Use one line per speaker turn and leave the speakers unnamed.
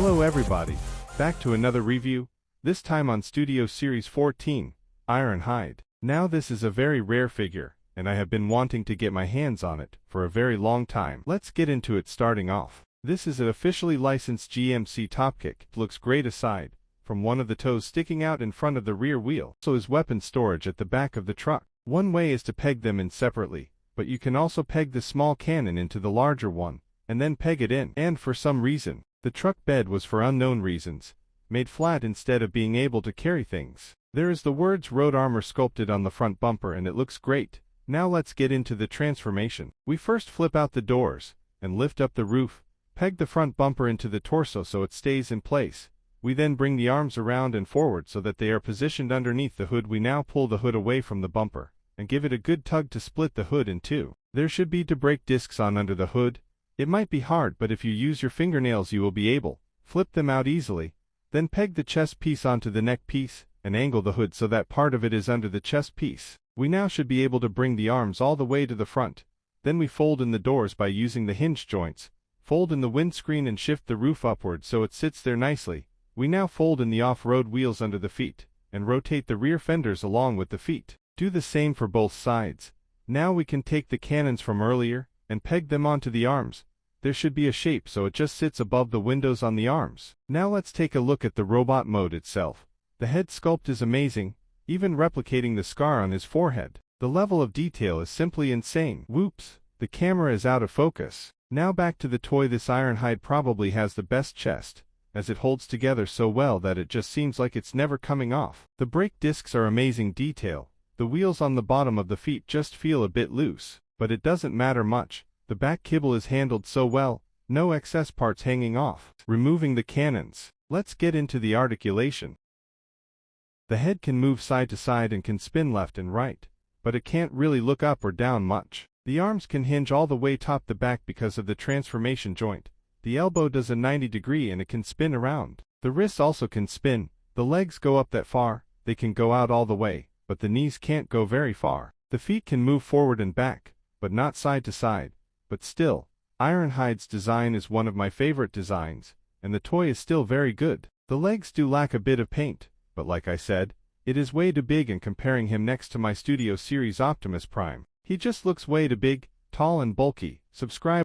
Hello everybody, back to another review, this time on Studio Series 14, Ironhide. Now this is a very rare figure, and I have been wanting to get my hands on it for a very long time. Let's get into it starting off. This is an officially licensed GMC Topkick. It looks great aside from one of the toes sticking out in front of the rear wheel. So is weapon storage at the back of the truck. One way is to peg them in separately, but you can also peg the small cannon into the larger one, and then peg it in. And for some reason, the truck bed was, for unknown reasons, made flat instead of being able to carry things. There is the words Road Armor sculpted on the front bumper and it looks great. Now let's get into the transformation. We first flip out the doors, and lift up the roof, peg the front bumper into the torso so it stays in place. We then bring the arms around and forward so that they are positioned underneath the hood. We now pull the hood away from the bumper, and give it a good tug to split the hood in two. There should be brake discs on under the hood. It might be hard, but if you use your fingernails you will be able flip them out easily. Then peg the chest piece onto the neck piece, and angle the hood so that part of it is under the chest piece. We now should be able to bring the arms all the way to the front. Then we fold in the doors by using the hinge joints, fold in the windscreen and shift the roof upward so it sits there nicely. We now fold in the off-road wheels under the feet, and rotate the rear fenders along with the feet. Do the same for both sides. Now we can take the cannons from earlier, and peg them onto the arms. There should be a shape so it just sits above the windows on the arms. Now let's take a look at the robot mode itself. The head sculpt is amazing, even replicating the scar on his forehead. The level of detail is simply insane. Whoops, the camera is out of focus. Now back to the toy. This Ironhide probably has the best chest, as it holds together so well that it just seems like it's never coming off. The brake discs are amazing detail. The wheels on the bottom of the feet just feel a bit loose, but it doesn't matter much. The back kibble is handled so well, no excess parts hanging off. Removing the cannons. Let's get into the articulation. The head can move side to side and can spin left and right, but it can't really look up or down much. The arms can hinge all the way top to back because of the transformation joint. The elbow does a 90-degree and it can spin around. The wrists also can spin. The legs go up that far, they can go out all the way, but the knees can't go very far. The feet can move forward and back, but not side to side. But still, Ironhide's design is one of my favorite designs, and the toy is still very good. The legs do lack a bit of paint, but like I said, it is way too big, and comparing him next to my Studio Series Optimus Prime, he just looks way too big, tall and bulky. Subscribe.